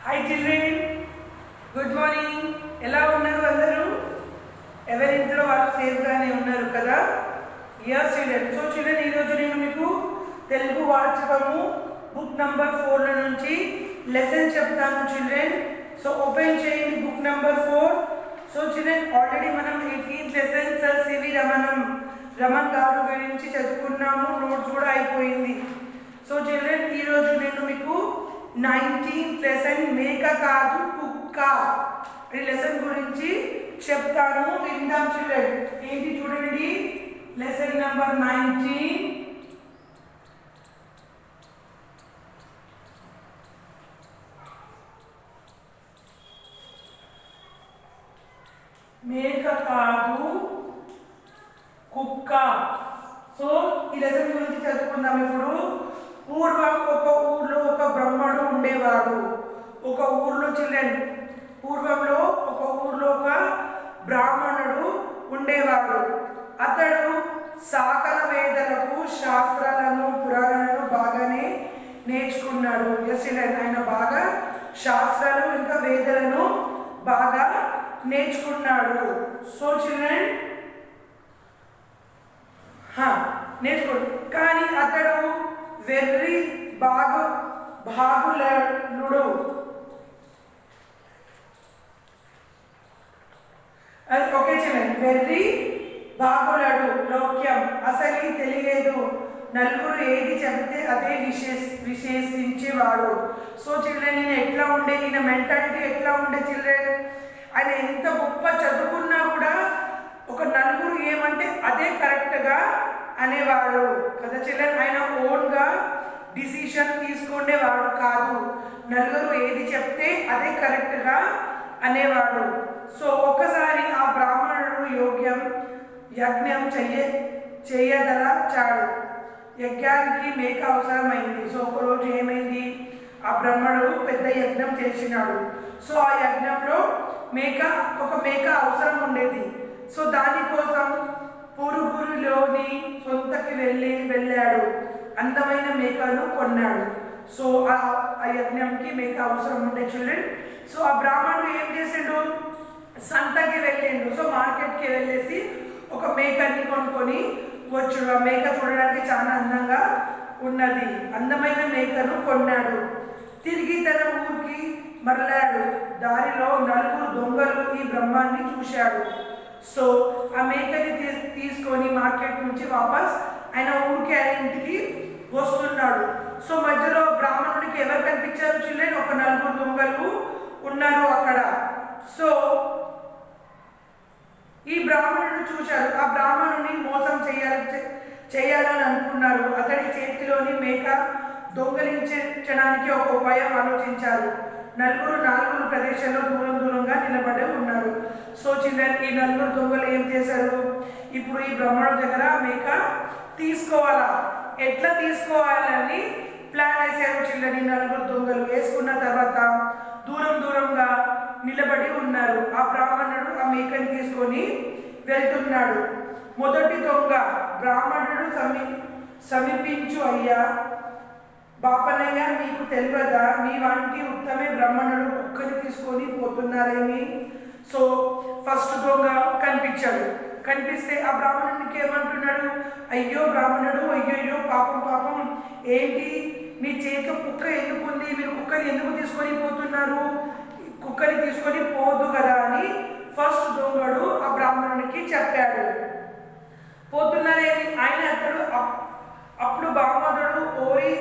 Hi children, good morning. ఎలా ఉన్నారు అందరూ? ఎవరింట్లో వాళ్ళు సేఫ్గానే ఉన్నారు కదా? Yes children. సో చిల్డ్రన్, ఈరోజు నేను మీకు తెలుగు వాచకము బుక్ నంబర్ 4 నుంచి లెసన్ చెప్తాను చిల్డ్రన్. సో ఓపెన్ చేయండి book number 4. So children, already మనం 18th lesson sir C V Raman గారు గురించి చదువుకున్నాము. నోట్స్ కూడా అయిపోయింది. సో చిల్డ్రన్, ఈరోజు నేను మీకు 19th లెసన్ మేక కాదు కుక్క ఈ లెసన్ గురించి చెప్తాను. విందాం చిల్డ్రన్. ఏంటి చూడండి, లెసన్ నంబర్ 19 మేక కాదు కుక్క. సో ఈ లెసన్ గురించి చదువుకుందాం. ఇప్పుడు పూర్వం ఒక ఊర్లో ఒక బ్రహ్మడు ఉండేవాడు. ఒక ఊర్లో చిల్డ్రన్, పూర్వంలో ఒక ఊర్లో ఒక బ్రాహ్మణుడు ఉండేవాడు. అతడు సకల వేదాలకు, శాస్త్రాలను, పురాణాలను బాగానే నేర్చుకున్నాడు. చిల్డ్రన్, ఆయన బాగా శాస్త్రాలు ఇంకా వేదాలను బాగా నేర్చుకున్నాడు. సో చిల్డ్రన్, నేర్చుకోండి. కానీ అతడు వెర్రి బాగులుడు. ఓకే చిల్డ్రన్, వెర్రి బాగులడు, లౌక్యం, అసలు తెలియదు, నలుగురు ఏది చెబితే అదే విశేషించేవాడు. సో చిల్డ్రన్, ఈయన ఎట్లా ఉండే, ఈయన మెంటాలిటీ ఎట్లా ఉండే చిల్డ్రన్, ఆయన ఎంత గొప్ప చదువుకున్నా కూడా ఒక నలుగురు ఏమంటే అదే కరెక్ట్గా అనేవాడు కదా చిల్డ్రన్. ఆయన ఓన్గా డిసిషన్ తీసుకునేవాడు కాదు. నలుగురు ఏది చెప్తే అదే కరెక్ట్గా అనేవాడు. సో ఒకసారి ఆ బ్రాహ్మణుడు యజ్ఞం చేయదలచాడు. యజ్ఞానికి మేక అవసరమైంది. సో ఒకరోజు ఏమైంది, ఆ బ్రాహ్మణుడు పెద్ద యజ్ఞం చేసినాడు. సో ఆ యజ్ఞంలో ఒక మేక అవసరం ఉండేది. సో దానికోసం పురుగురులోని సొంతకి వెళ్ళాడు. అందమైన మేకను కొన్నాడు. సో ఆ యజ్ఞంకి మేక అవసరం ఉండే చిల్డ్రన్. సో ఆ బ్రాహ్మణుడు ఏం చేసిండు, సంతకి వెళ్ళిండు. సో మార్కెట్కి వెళ్ళేసి ఒక మేకని కొనుక్కొని వచ్చాడు. ఆ మేక చూడడానికి చాలా అందంగా ఉన్నది. అందమైన మేకను కొన్నాడు. తిరిగి తన ఊరికి మరలాడు. దారిలో నలుగురు దొంగలు ఈ బ్రహ్మాన్ని చూశాడు. సో ఆ మేకని తీసుకొని మార్కెట్ నుంచి వాపస్ ఆయన ఊరికి, ఆయన ఇంటికి వస్తున్నాడు. సో మధ్యలో బ్రాహ్మణుడికి ఎవరు కనిపించారు చిల్డ్రన్, ఒక నలుగురు దొంగలు ఉన్నారు అక్కడ. సో ఈ బ్రాహ్మణుడు చూశారు. ఆ బ్రాహ్మణుని మోసం చేయాలని అనుకున్నారు. అతడి చేతిలోని మేక దొంగలించడానికి ఒక ఉపాయం ఆలోచించారు. నలుగురు ప్రదేశంలో దూరంగా నిలబడి ఉన్నారు. సో చిల్డ్రన్, ఈ నలుగురు దొంగలు ఏం చేశారు, ఇప్పుడు ఈ బ్రాహ్మణుడి దగ్గర మేక తీసుకోవాలా, ఎట్లా తీసుకోవాలని ప్లాన్ వేసారు చిల్డ్రన్. ఈ నలుగురు దొంగలు వేసుకున్న తర్వాత దూరంగా నిలబడి ఉన్నారు. ఆ బ్రాహ్మణుడు ఆ మేకని తీసుకొని వెళ్తున్నాడు. మొదటి దొంగ బ్రాహ్మణుడు సమీపించు, అయ్యా బాపనయ్య, మీకు తెలియదా, మీ వంటి ఉత్తమే బ్రాహ్మణుడు కుక్కని తీసుకొని పోతున్నారేమి? సో ఫస్ట్ దొంగ కనిపిస్తే ఆ బ్రాహ్మణునికి ఏమంటున్నాడు, అయ్యో బ్రాహ్మణుడు, అయ్యో పాపం, ఏంటి మీ చేతిలో కుక్క ఎందుకుంది, మీరు కుక్కని ఎందుకు తీసుకొని పోతున్నారు, కుక్కని తీసుకొని పోదు కదా అని ఫస్ట్ దొంగడు ఆ బ్రాహ్మణునికి చెప్పాడు. పోతున్నారేమి ఆయన అతడు. అప్పుడు బ్రాహ్మణుడు, ఓరి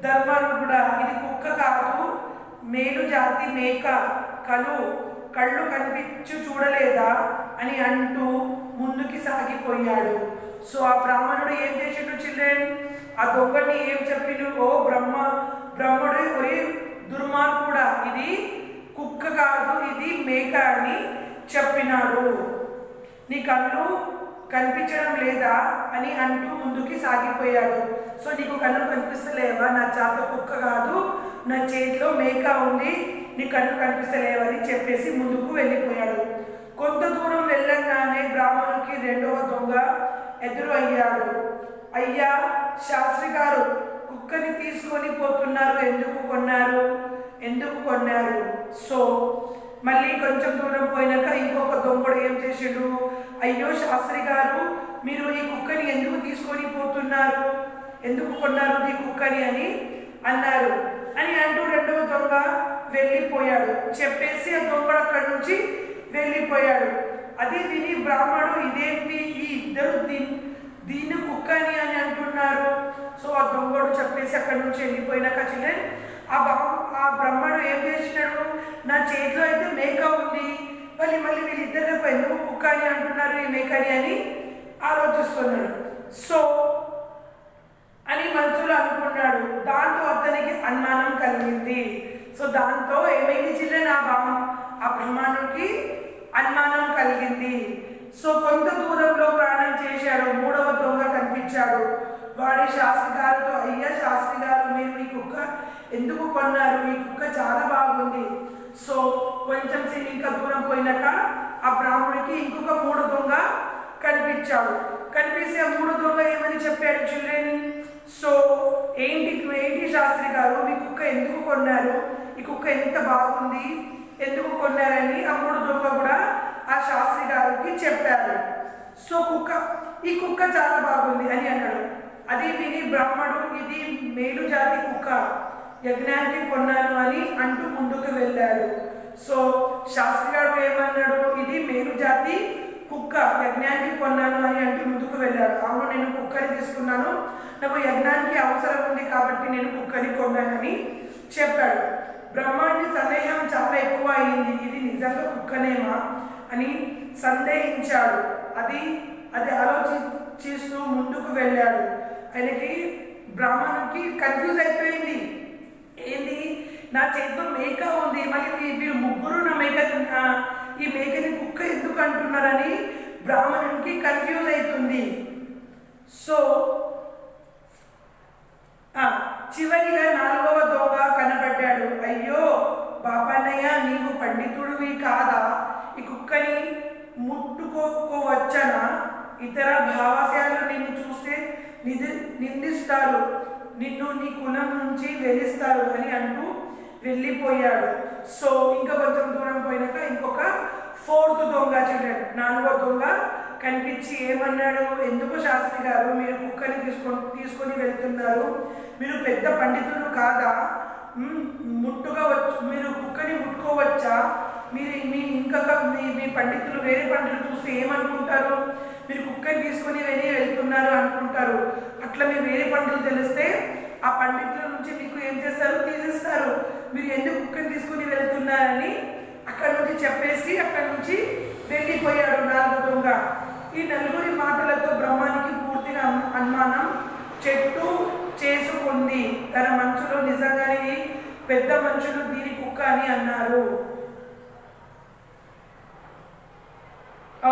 ధర్మరుడా, ఇది కుక్క కాదు, మేలు జాతి మేక, కళ్ళు చూడలేదా అని అంటూ ముందుకి సాగిపోయాడు. సో ఆ బ్రాహ్మణుడు ఏం చేసిండు చిల్డ్రన్, ఆ దొంగని ఏం చెప్పిండు, ఓ బ్రహ్మడు, ఒరే దుర్మార్గుడా, ఇది కుక్క కాదు, ఇది మేక అని చెప్పినాడు. నీ కళ్ళు కనిపించడం లేదా అని అంటూ ముందుకి సాగిపోయాడు. సో నీకు కళ్ళు కనిపిస్తలేవా, నా చేత కుక్క కాదు, నా చేతిలో మేక ఉంది, నీ కళ్ళు కనిపిస్తలేవని చెప్పేసి ముందుకు వెళ్ళిపోయాడు. కొంత దూరం వెళ్ళగానే బ్రాహ్మణునికి రెండవ దొంగ ఎదురు అయ్యాడు. అయ్యా శాస్త్రి గారు, కుక్కని తీసుకొని పోతున్నారు, ఎందుకు కొన్నారు? ఎందుకు కొన్నారు? సో మళ్ళీ కొంచెం దూరం పోయినాక ఇంకొక దొంగడు ఏం చేసాడు, అయ్యో శాస్త్రి గారు, మీరు ఈ కుక్కని ఎందుకు తీసుకొని పోతున్నారు, ఎందుకు కొన్నారు ఈ కుక్కని అని అన్నారు అని అంటూ రెండవ దొంగ వెళ్ళిపోయాడు. చెప్పేసి ఆ దొంగడు అక్కడి నుంచి వెళ్ళిపోయాడు. అది విని బ్రాహ్మణుడు, ఇదేంటి ఈ ఇద్దరు దీన్ని కుక్కని అని అంటున్నారు. సో ఆ దొంగడు చెప్పేసి అక్కడి నుంచి వెళ్ళిపోయినాక చిల్డ్రన్ ఆ బ్రాహ్మణుడు ఏం చేసినాడు, నా చేతిలో అయితే మేక ఉంది, మళ్ళీ వీళ్ళిద్దరు ఎందుకు కుక్క అని అంటున్నారు ఈ మేకని అని ఆలోచిస్తున్నాడు. సో అని మనసులో అనుకున్నాడు. దాంతో అతనికి అనుమానం కలిగింది. సో దాంతో ఏమైంది చిల్డ్రన్, ఆ బ్రాహ్మణుడికి అనుమానం కలిగింది. సో కొంత దూరంలో ప్రయాణం చేశాడు. మూడవ దొంగ కనిపించాడు. వాడి శాస్త్రి గారితో, అయ్యా శాస్త్రి గారు, మీరు ఈ కుక్క ఎందుకు కొన్నారు, ఈ కుక్క చాలా బాగుంది. సో కొంచెం ఇంకా దూరం పోయినాక ఆ బ్రాహ్మణుడికి ఇంకొక మూడో దొంగ కనిపించాడు. కనిపిస్తే ఆ మూడో దొంగ ఏమని చెప్పాడు చిల్డ్రన్, సో ఏంటి శాస్త్రి గారు, మీ కుక్క ఎందుకు కొన్నారు, ఈ కుక్క ఎంత బాగుంది, ఎందుకు కొన్నారని ఆ మూడో దొంగ కూడా ఆ శాస్త్రి గారికి చెప్పాడు. సో ఈ కుక్క చాలా బాగుంది అని అన్నాడు. అది విని బ్రాహ్మణుడు, ఇది మేలు జాతి కుక్క, యజ్ఞానికి కొన్నాను అని అంటూ ముందుకు వెళ్ళాడు. సో శాస్త్రి గారు ఏమన్నాడు, ఇది మేలు జాతి కుక్క, యజ్ఞానికి కొన్నాను అని అంటూ ముందుకు వెళ్ళాడు. అవును, నేను కుక్కని తీసుకున్నాను, నాకు యజ్ఞానికి అవసరం ఉంది కాబట్టి నేను కుక్కని కొన్నానని చెప్పాడు. బ్రహ్మాండి సందేహం చాలా ఎక్కువ అయింది, ఇది నిజంగా కుక్కనేమా అని సందేహించాడు. అది ఆలోచిస్తూ ముందుకు వెళ్ళాడు. ఆయనకి బ్రాహ్మణుడికి కన్ఫ్యూజ్ అయిపోయింది. ఏంది, నా చేతిలో మేక ఉంది, మళ్ళీ వీళ్ళు ముగ్గురు ఈ మేకని కుక్క ఎందుకు అంటున్నారని బ్రాహ్మణునికి కన్ఫ్యూజ్ అవుతుంది. సో చివరిగా నాలుగవ దొంగ కనబడ్డాడు. అయ్యో బాపన్నయ్య, నీవు పండితుడివి కాదా, ఈ కుక్కని ముట్టుకోవచ్చనా, ఇతర భావాశాలు నిన్ను చూస్తే నిందిస్తారు, నిన్ను నీ కులం నుంచి వెలిస్తారు అని అంటూ వెళ్ళిపోయాడు. సో ఇంకా కొంచెం దూరం పోయినాక ఇంకొక ఫోర్త్ దొంగ చూడండి, నాలుగో దొంగ కనిపించి ఏమన్నాడు, ఎందుకు శాస్త్రి గారు, మీరు కుక్కని తీసుకొని వెళ్తున్నారు, మీరు పెద్ద పండితులు కాదా, మీరు కుక్కని ముట్టుకోవచ్చా, మీ పండితులు వేరే పండితులు చూస్తే ఏమనుకుంటారు, మీరు కుక్కని తీసుకొని వెళ్తున్నారు అనుకుంటారు. అట్లా మీ వేరే పండితులు తెలిస్తే ఆ పండితుల నుంచి మీకు ఏం చేస్తారు, తీసేస్తారు. మీరు ఎందుకు కుక్కని తీసుకొని వెళ్తున్నారని అక్కడి నుంచి చెప్పేసి అక్కడి నుంచి వెళ్ళిపోయాడు నాలుగో దొంగ. ఈ నలుగురి మాటలతో బ్రహ్మానికి పూర్తిగా అనుమానం చెట్టు చేసుకుంది. తన మనసులో నిజంగానే పెద్ద మనుషులు దీని కుక్క అని అన్నారు.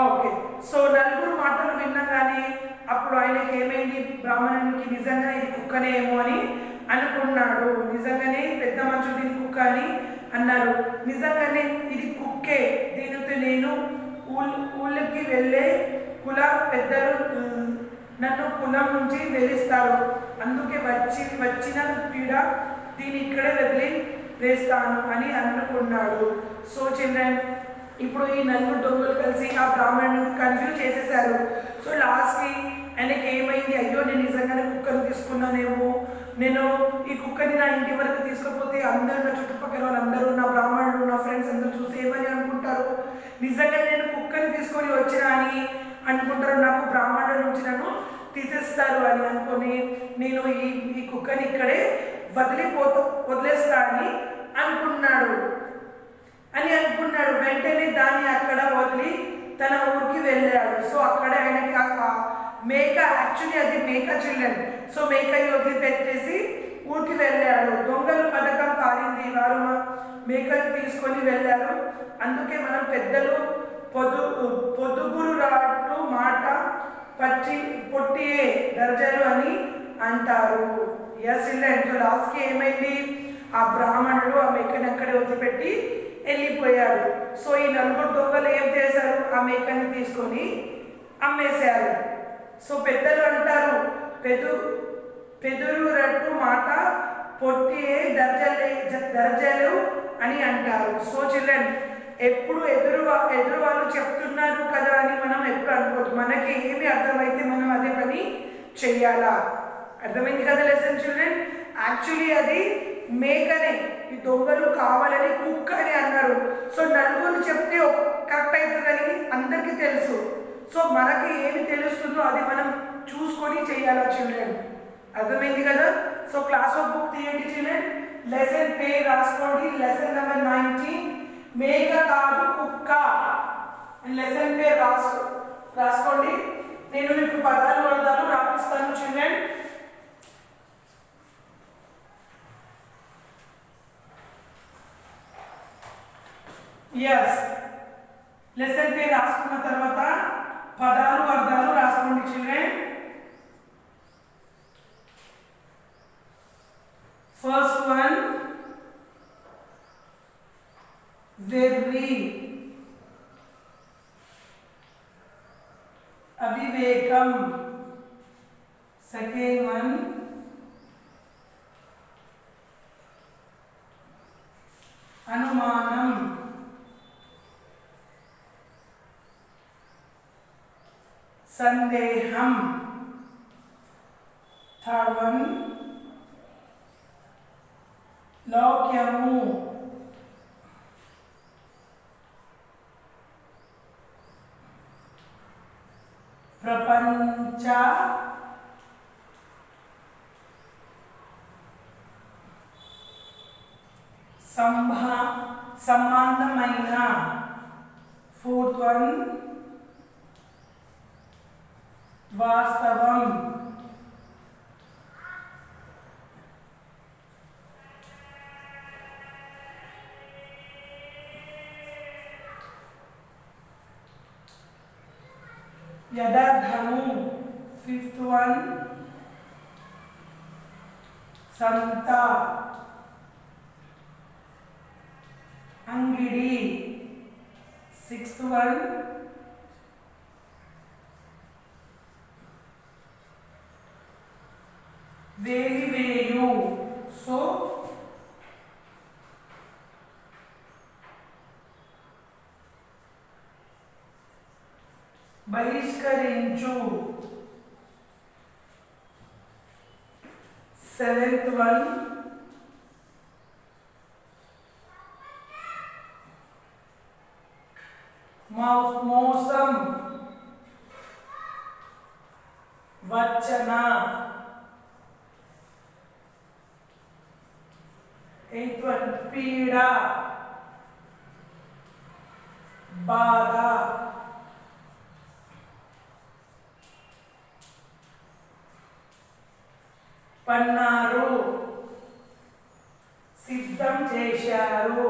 ఓకే, సో నలుగురు మాటలు వినగానే అప్పుడు ఆయనకి ఏమైంది, బ్రాహ్మణునికి నిజంగా ఇది కుక్కనేమో అని అనుకున్నాడు. నిజంగానే పెద్ద మనుషులు దీని కుక్క అని అన్నారు. నిజంగానే ఇది కుక్కే, దీనితో నేను ఊళ్ళకి వెళ్ళే కుల పెద్దలు నన్ను కులం నుంచి వెలిస్తారు, అందుకే వచ్చిన పీడ దీన్ని ఇక్కడే వదిలి వేస్తాను అని అనుకున్నాడు. సో చిల్డ్రన్, ఇప్పుడు ఈ నలుగురు దొంగలు కలిసి ఆ బ్రాహ్మణుని కన్ఫ్యూజ్ చేసేసారు. సో లాస్ట్కి ఆయనకి ఏమైంది, అయ్యో నేను నిజంగానే కుక్కను తీసుకున్నానేమో, నేను ఈ కుక్కని నా ఇంటి వరకు తీసుకపోతే అందరూ, నా చుట్టుపక్కల వాళ్ళందరూ, నా బ్రాహ్మణులు, నా ఫ్రెండ్స్ అందరూ చూస్తే ఏమని అనుకుంటారు, నిజంగా నేను కుక్కని తీసుకొని వచ్చినా అని అనుకుంటారు, నాకు బ్రాహ్మణుల నుంచి నన్ను తీసేస్తారు అని అనుకొని నేను ఈ కుక్కని ఇక్కడే వదిలేస్తా అని అనుకున్నాడు. వెంటనే దాన్ని అక్కడ వదిలి తన ఊరికి వెళ్ళాడు. సో అక్కడ ఆయనకి మేక, యాక్చువల్లీ అది మేక చిల్డ్రన్, సో మేకని వదిలిపెట్టేసి ఊరికి వెళ్ళాడు. దొంగలు పథకం పారింది, వారు మేకను తీసుకొని వెళ్ళారు. అందుకే మనం పెద్దలు పొదుగురు రాటు మాట పొట్టియే దర్జలు అని అంటారు. ఎస్ చిల్డ్రన్, సో లాస్ట్కి ఏమైంది, ఆ బ్రాహ్మణుడు ఆ మేకని అక్కడే వదిలిపెట్టి వెళ్ళిపోయాడు. సో ఈ నలుగురు దొంగలు ఏం చేశారు, ఆ మేకని తీసుకొని అమ్మేశారు. సో పెద్దలు అంటారు, పెదురు రట్టు మాట పొట్టియే దర్జాలు అని అంటారు. సో చిల్డ్రన్ ఎప్పుడు ఎదురు వాళ్ళు చెప్తున్నారు కదా అని మనం ఎప్పుడు అనుకోవద్దు. మనకి ఏమి అర్థమైతే మనం అదే పని చెయ్యాలా. అర్థమైంది కదా లెసన్ చిల్డ్రన్? యాక్చువల్లీ అది మేకనే, ఈ దొంగలు కావాలని కుక్క అని అన్నారు. సో నలుగురు చెప్తే కరెక్ట్ అవుతుందని అందరికీ తెలుసు. సో మనకి ఏమి తెలుస్తుందో అది మనం చూసుకొని చేయాలా చిల్డ్రన్. అర్థమైంది కదా? సో క్లాస్ వర్క్ బుక్ తీయండి చిల్డ్రన్. లెసన్ పేరు రాసుకోండి. లెసన్ నెంబర్ 19 మేక కాదు కుక్క. లెసన్ పేరు రాసుకోండి. నేను మీకు పదాలు అర్థాలు రాపిస్తాను చిల్డ్రన్. ఎస్, లెసన్ పేరు రాసుకున్న తర్వాత పదాలు అర్థాలు రాసుకోండి చిల్డ్రన్. ఫస్ట్ వన్ వెర్రి, అవివేకం. సెకండ్ వన్ అనుమానం. సందేహం. థర్డ్ వన్ లౌక్యము. ప్రపంచ సంబంధమైన. ఫోర్త్ వన్ వాస్తవం. యథార్థము. ఫిఫ్త్ వన్ సంత, అంగిడి. సిక్స్త్ వన్ వేలివేయు. సో బహిష్కరించు. సెవెంత్ వన్ మోసం. వచ్చన. ఎయిత్ వన్ పీడ, బాధ. పన్నారు, సిద్ధం చేశారు.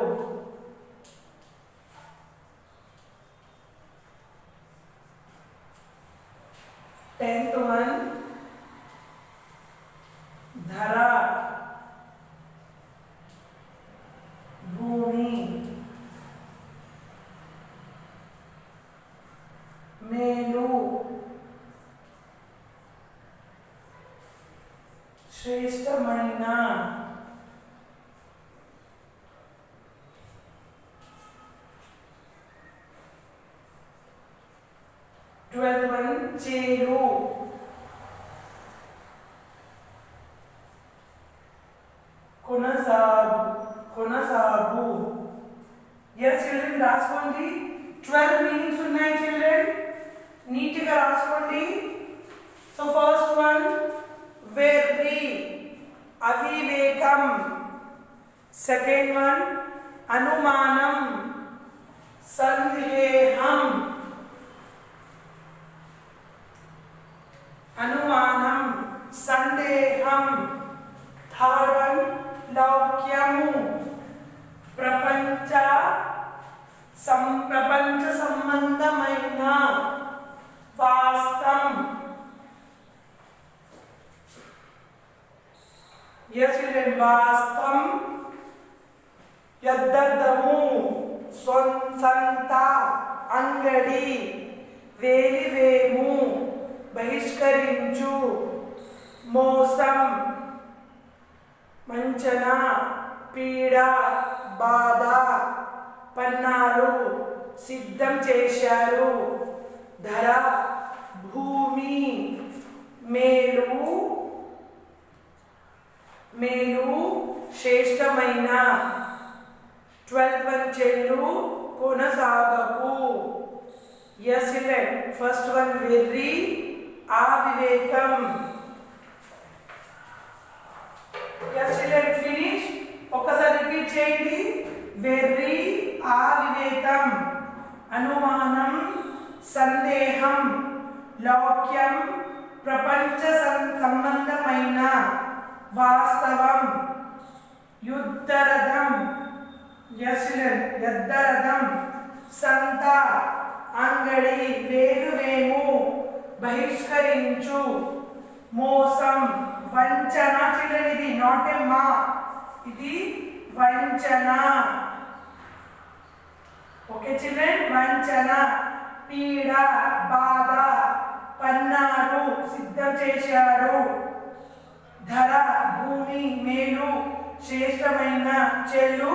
10th one ధర, భూమి. మేలు, శ్రేష్టమైన. 12th one చేరు, కొనసాగు. ఎస్ చిల్డ్రన్ రాసుకోండి. 12 మీనింగ్స్ ఉన్నాయి చిల్డ్రన్, నీట్గా రాసుకోండి. సో ఫస్ట్ వన్ వెర్రి, అవివేకం. సెకండ్ వన్ అనుమానం, సందేహం. అనుమానం, సందేహం. థర్డ్ వన్ లౌక్యము, ప్రపంచ సంబంధమైన. వాస్తవం. వాస్తవం. యథార్థము, సొంత, అంగడి. వేలివేము, బహిష్కరించు. మోసం, వంచన. పీడ బాధ పన్నారు సిద్ధం చేశారు ధర భూమి మేలు మేలు శ్రేష్టమైన 12th one చెల్లు కొనసాగకు yes children first one వెర్రి అవివేకం yes children finish ఒక్కసారి రిపీట్ చేయండి వెర్రి అవివేకం అనుమానం సందేహం లౌక్యం ప్రపంచ సంబంధమైన వాస్తవం యుద్ధరథం యద్దరథం సంత అంగడి వేరువేము బహిష్కరించు మోసం వంచన చిల్డ్రన్ ఇది నాట్ ఏ మా ఇది వంచన ఓకే చిల్డ్రన్ వంచన పీడ బాధ పన్నాడు సిద్ధం చేశాడు ధర భూమి మేలు శ్రేష్టమైన చెల్లు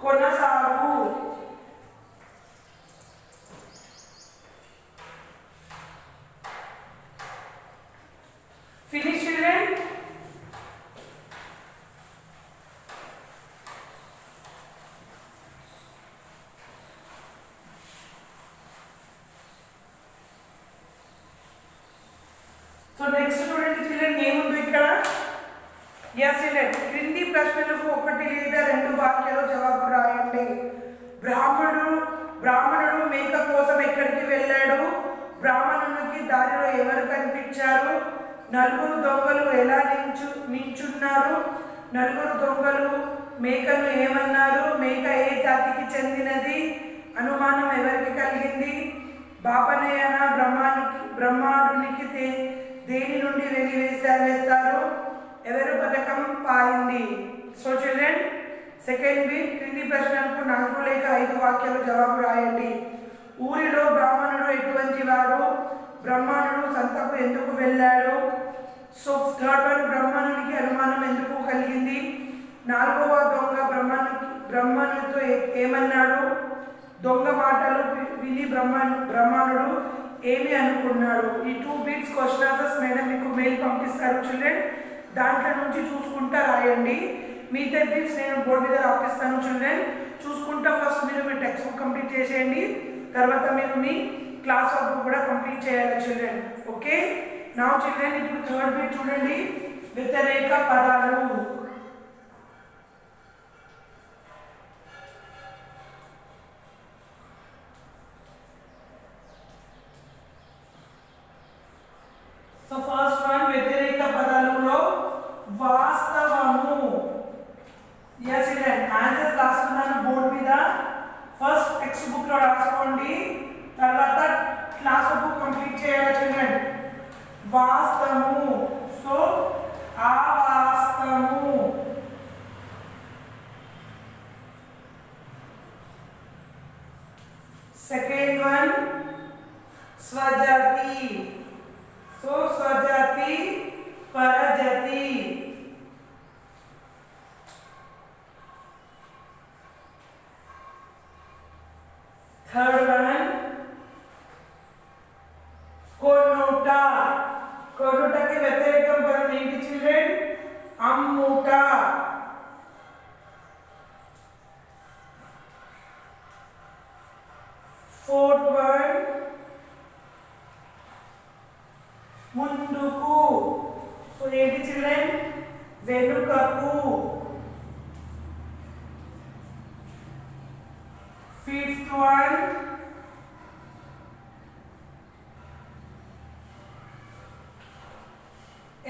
కొనసాగు ఫినిష్ చిల్డ్రన్ సో నెక్స్ట్ చూడండి చిల్డ్రన్ ఏముంది ఇక్కడ yes చిల్డ్రన్ క్రింది ప్రశ్నలకు ఒకటి లేదా రెండు వాక్యాలు జవాబు రాయండి బ్రాహ్మణుడు మేక కోసం ఎక్కడికి వెళ్ళాడు బ్రాహ్మణునికి దారిలో ఎవరు కనిపించారు నలుగురు దొంగలు ఎలా నించున్నారు నలుగురు దొంగలు మేకను ఏమన్నారు మేక ఏ జాతికి చెందినది అనుమానం ఎవరికి కలిగింది బాపనయన బ్రహ్మాండునికి దేని నుండి వేస్తారు ఎవరు పథకం పారింది సో చిల్డ్రన్ సెకండ్ బిట్ క్రింది ప్రశ్నలకు 4 లేక 5 వాక్యాలు జవాబు రాయండి ఊరిలో బ్రాహ్మణుడు ఎటువంటి వాడు బ్రహ్మాండుడు సంతకు ఎందుకు వెళ్ళాడు సో థర్డ్ వన్ బ్రహ్మాండునికి అనుమానం ఎందుకు కలిగింది నాలుగవ దొంగ బ్రహ్మణుడితో ఏమన్నాడు దొంగ మాటలు విని బ్రహ్మాండుడు ఏమి అనుకున్నాడు ఈ 2 బిట్స్ క్వశ్చన్ ఆన్సర్స్ మేడం మీకు మెయిల్ పంపిస్తారు చిల్డ్రన్ దాంట్లో నుంచి చూసుకుంటా రాయండి మిగతా బిట్స్ నేను బోర్డు మీద రాపిస్తాను చిల్డ్రన్ చూసుకుంటా ఫస్ట్ మీరు మీ టెక్స్ట్ బుక్ కంప్లీట్ చేసేయండి తర్వాత మీరు మీ క్లాస్ వర్క్ కూడా కంప్లీట్ చేయాలి చిల్డ్రన్ ఓకే నా చిల్డ్రన్ ఇప్పుడు థర్డ్ బిట్ చూడండి వ్యతిరేక పదాలు సో ఫస్ట్ వన్ వ్యతిరేక పదాలలో వాస్తవము yes చిల్డ్రన్ ఆన్సర్స్ రాస్తున్నాను బోర్డు మీద ఫస్ట్ టెక్స్ట్ బుక్ లో రాసుకోండి తర్వాత క్లాస్ బుక్ కంప్లీట్ చేయాలి చిల్డ్రన్ వాస్తవము సో అవాస్తవము సెకండ్ వన్ స్వజాతి సో స్వజాతి పరజాతి थर्ड वन कोनोटा कोनोटा के व्यतिरेकम पदम ఏంటి చిల్డ్రన్ అమ్ముట फोर्थ वन ముందుకు సో ఏంటి చిల్డ్రన్ వెనుకకు fifth one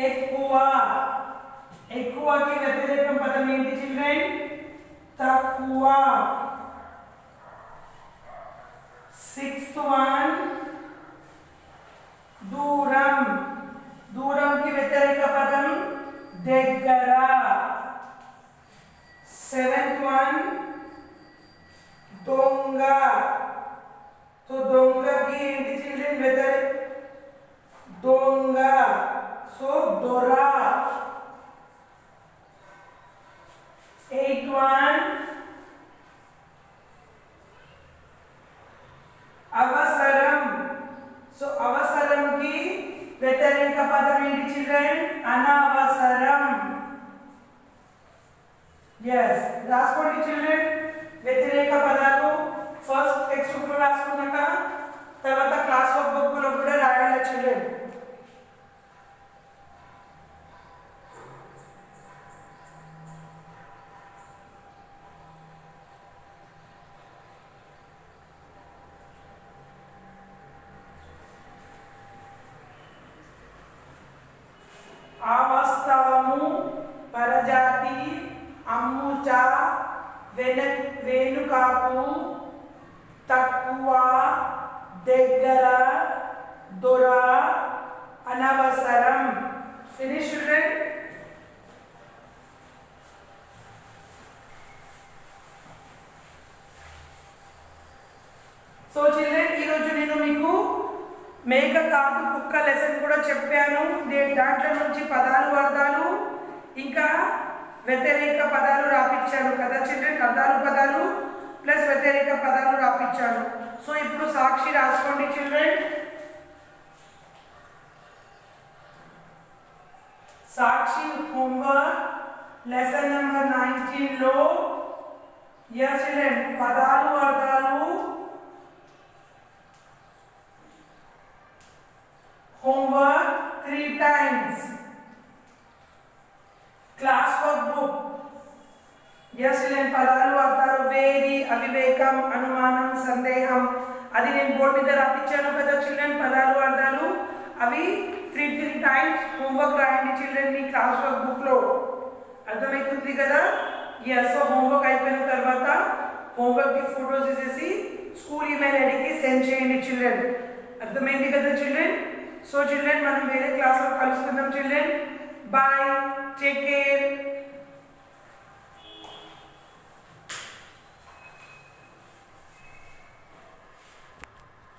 ఎక్కువ ఎక్కువకి వ్యతిరేకం పదం ఏంటి చిల్డ్రన్ తక్కువ సిక్స్త్ వన్ దూరం దూరంకి వ్యతిరేక పదం దగ్గర సెవెంత్ వన్ దొంగ तो దొంగకి ఏంటి చిల్డ్రన్ వ్యతిరేక దొంగ సో దొర 8th one అనవసరం. ఎస్, రాసుకోండి చిల్డ్రన్. వ్యతిరేక పదాలు ఫస్ట్ టెక్స్ట్ బుక్ లో రాసుకున్నాక తర్వాత క్లాస్ వర్క్ బుక్ లో కూడా రాయాలి చిల్డ్రన్. అవాస్తవము, పరజాతి, అమ్ముచ, వెనుకాపు, తక్కువ, దగ్గర, దొర, అనవసరం. Finish children. సో చిల్డ్రన్, ఈరోజు నేను మీకు మేక కాదు కుక్క లెసన్ కూడా చెప్పాను. దాంట్లో నుంచి పదాలు అర్థాలు ఇంకా వ్యతిరేక పదాలు రాపించాను కదా చిల్డ్రన్. అర్థాలు పదాలు ప్లస్ వ్యతిరేక పదాలు రాపించాను. సో ఇప్పుడు సాక్షి రాసుకోండి చిల్డ్రన్. సాక్షి హోంవర్క్ లెసన్ నెంబర్ 19 లో ఎస్ చిల్డ్రన్ పదాలు అర్థాలు homework 3 times. Class workbook. Yes, నేను పదాలు అర్థాలు వేరి, అవివేకం, అనుమానం, సందేహం అది నేను బోర్డు మీద రాపించాను కదా చిల్డ్రన్. పదాలు అర్థాలు అవి 3 times హోంవర్క్ రాయండి చిల్డ్రన్ మీ క్లాస్ వర్క్ బుక్ లో. అర్థమవుతుంది కదా. ఎస్, సో హోంవర్క్ అయిపోయిన తర్వాత హోంవర్క్ కి ఫోటోస్ తీసేసి స్కూల్ ఈమెయిల్ ఐడికి సెండ్ చేయండి చిల్డ్రన్. అర్థమైంది కదా చిల్డ్రన్. సో చిల్డ్రన్ మనం వేరే క్లాస్లో కలుసుకుందాం చిల్డ్రన్. Bye, take care.